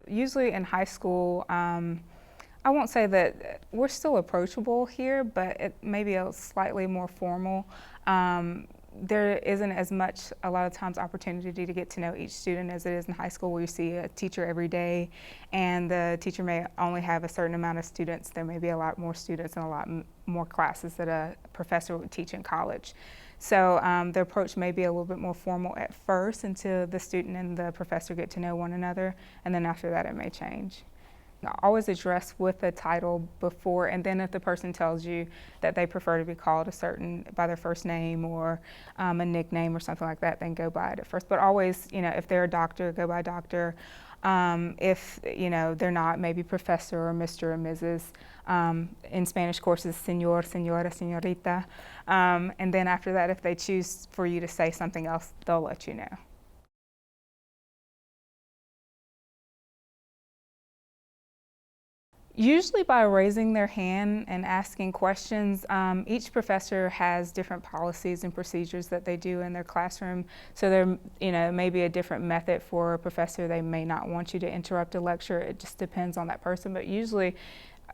Usually in high school, I won't say that we're still approachable here, but it may be a slightly more formal. There isn't as much, a lot of times, opportunity to get to know each student as it is in high school, where you see a teacher every day, and the teacher may only have a certain amount of students. There may be a lot more students and a lot more classes that a professor would teach in college. So the approach may be a little bit more formal at first until the student and the professor get to know one another, and then after that it may change. Always address with a title before, and then if the person tells you that they prefer to be called by their first name or a nickname or something like that, then go by it at first. But always, if they're a doctor, go by doctor. If they're not, maybe professor or Mr. or Mrs. In Spanish courses, señor, señora, señorita. And then after that, if they choose for you to say something else, they'll let you know. Usually by raising their hand and asking questions. Each professor has different policies and procedures that they do in their classroom. So there, may be a different method for a professor. They may not want you to interrupt a lecture. It just depends on that person. But usually,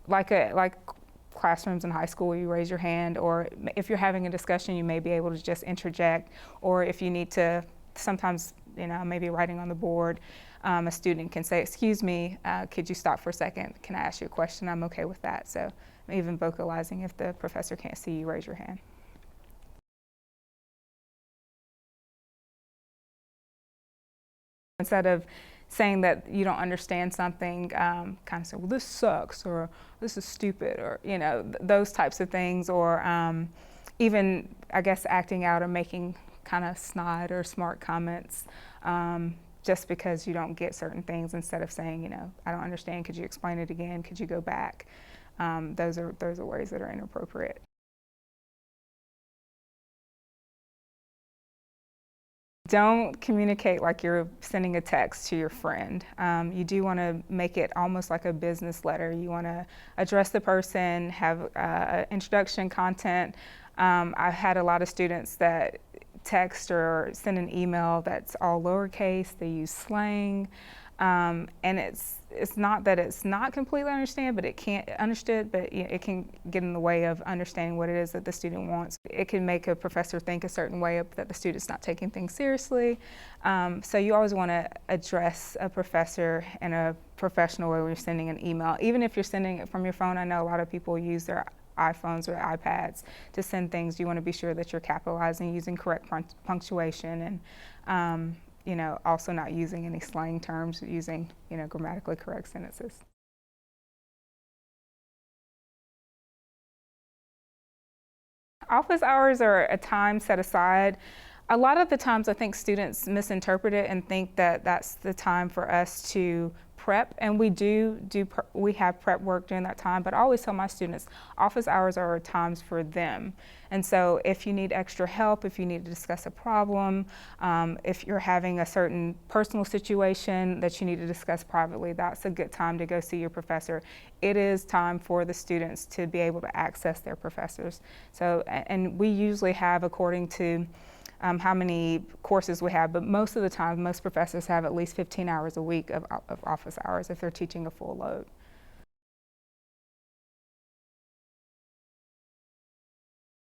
like classrooms in high school, you raise your hand, or if you're having a discussion, you may be able to just interject, or if you need to, sometimes, maybe writing on the board, a student can say, "Excuse me, could you stop for a second? Can I ask you a question?" I'm okay with that. So even vocalizing, if the professor can't see you, raise your hand. Instead of saying that you don't understand something, kind of say, "Well, this sucks," or "This is stupid," or those types of things, or even, I guess, acting out or making kind of snide or smart comments just because you don't get certain things, instead of saying, "I don't understand, could you explain it again, could you go back?" Those are ways that are inappropriate. Don't communicate like you're sending a text to your friend. You do want to make it almost like a business letter. You want to address the person, have introduction content. I've had a lot of students that text or send an email that's all lowercase. They use slang, and it's not that it's not completely understood, but it can get in the way of understanding what it is that the student wants. It can make a professor think a certain way that the student's not taking things seriously. So you always want to address a professor in a professional way when you're sending an email. Even if you're sending it from your phone, I know a lot of people use their iPhones or iPads to send things. You want to be sure that you're capitalizing, using correct punctuation, and also not using any slang terms, using grammatically correct sentences. Office hours are a time set aside. A lot of the times I think students misinterpret it and think that that's the time for us to prep, and we have prep work during that time, but I always tell my students office hours are times for them. And so if you need extra help, if you need to discuss a problem, if you're having a certain personal situation that you need to discuss privately, that's a good time to go see your professor. It is time for the students to be able to access their professors. So, and we usually have, according to how many courses we have, but most of the time, most professors have at least 15 hours a week of office hours if they're teaching a full load.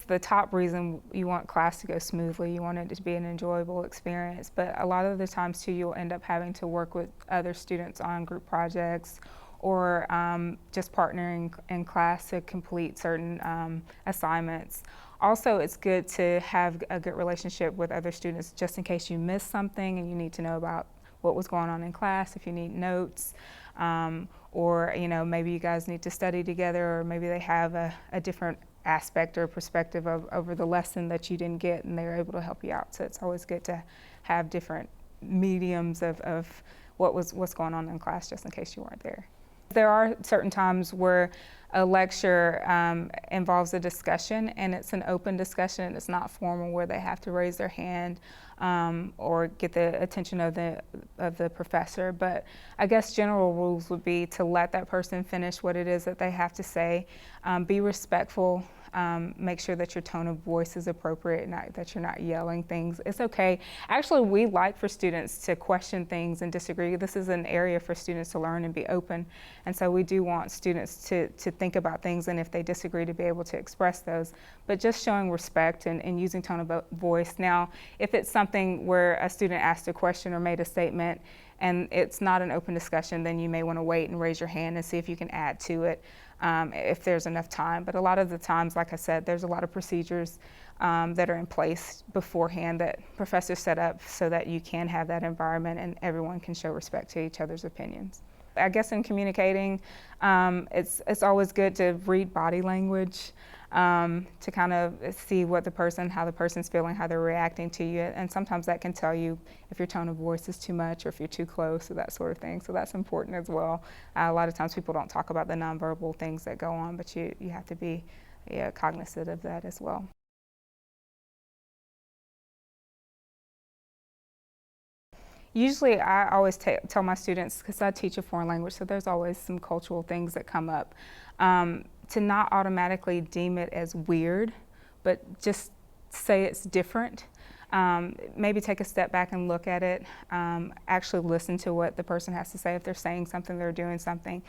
The top reason you want class to go smoothly, you want it to be an enjoyable experience, but a lot of the times too, you'll end up having to work with other students on group projects, or just partnering in class to complete certain assignments. Also, it's good to have a good relationship with other students, just in case you miss something and you need to know about what was going on in class, if you need notes, or maybe you guys need to study together, or maybe they have a different aspect or perspective over the lesson that you didn't get, and they're able to help you out. So it's always good to have different mediums of what's going on in class, just in case you weren't there. There are certain times where a lecture involves a discussion, and it's an open discussion. It's not formal where they have to raise their hand or get the attention of the professor. But I guess general rules would be to let that person finish what it is that they have to say, be respectful. Make sure that your tone of voice is appropriate, not that you're not yelling things. It's okay. Actually, we like for students to question things and disagree. This is an area for students to learn and be open. And so we do want students to think about things, and if they disagree, to be able to express those. But just showing respect and using tone of voice. Now, if it's something where a student asked a question or made a statement and it's not an open discussion, then you may want to wait and raise your hand and see if you can add to it. If there's enough time. But a lot of the times, like I said, there's a lot of procedures that are in place beforehand that professors set up so that you can have that environment and everyone can show respect to each other's opinions. I guess in communicating, it's always good to read body language, to kind of see how the person's feeling, how they're reacting to you. And sometimes that can tell you if your tone of voice is too much or if you're too close or that sort of thing. So that's important as well. A lot of times people don't talk about the nonverbal things that go on, but you have to be cognizant of that as well. Usually I always tell my students, because I teach a foreign language, so there's always some cultural things that come up, to not automatically deem it as weird, but just say it's different. Maybe take a step back and look at it, actually listen to what the person has to say if they're saying something, they're doing something.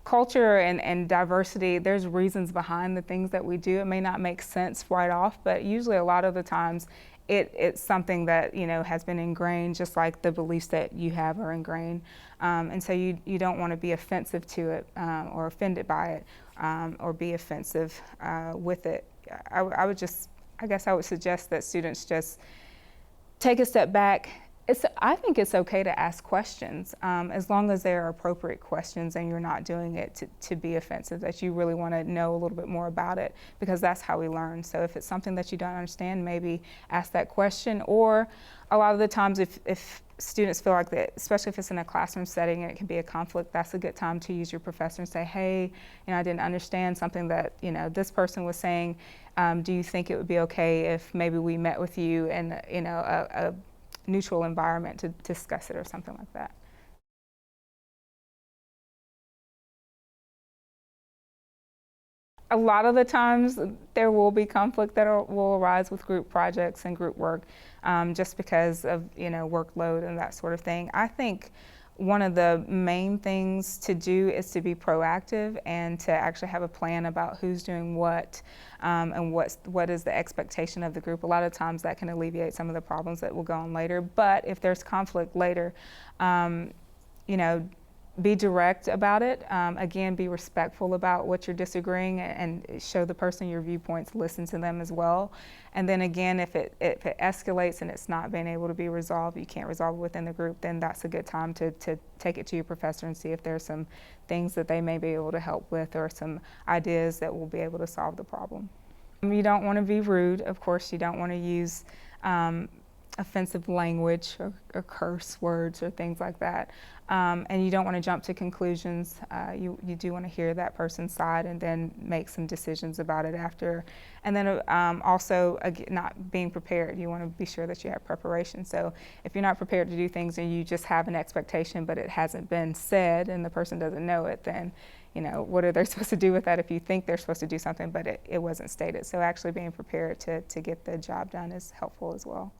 Culture and diversity, there's reasons behind the things that we do. It may not make sense right off, but usually a lot of the times it's something that has been ingrained, just like the beliefs that you have are ingrained. And so you don't want to be offensive to it or offended by it or be offensive with it. I guess I would suggest that students just take a step back. I think it's okay to ask questions as long as they're appropriate questions and you're not doing it to be offensive, that you really want to know a little bit more about it, because that's how we learn. So if it's something that you don't understand, maybe ask that question. Or a lot of the times if students feel like that, especially if it's in a classroom setting and it can be a conflict, that's a good time to use your professor and say, hey, I didn't understand something that this person was saying. Do you think it would be okay if maybe we met with you in a neutral environment to discuss it or something like that? A lot of the times there will be conflict that will arise with group projects and group work, just because of workload and that sort of thing. I think one of the main things to do is to be proactive and to actually have a plan about who's doing what, and what is the expectation of the group. A lot of times that can alleviate some of the problems that will go on later. But if there's conflict later, be direct about it. Again, be respectful about what you're disagreeing and show the person your viewpoints, listen to them as well. And then again, if it escalates and it's not being able to be resolved, you can't resolve it within the group, then that's a good time to take it to your professor and see if there's some things that they may be able to help with or some ideas that will be able to solve the problem. You don't want to be rude. Of course, you don't want to use offensive language or curse words or things like that. And you don't want to jump to conclusions. You do want to hear that person's side and then make some decisions about it after. And then also not being prepared. You want to be sure that you have preparation. So if you're not prepared to do things and you just have an expectation but it hasn't been said and the person doesn't know it, then what are they supposed to do with that if you think they're supposed to do something but it wasn't stated? So actually being prepared to get the job done is helpful as well.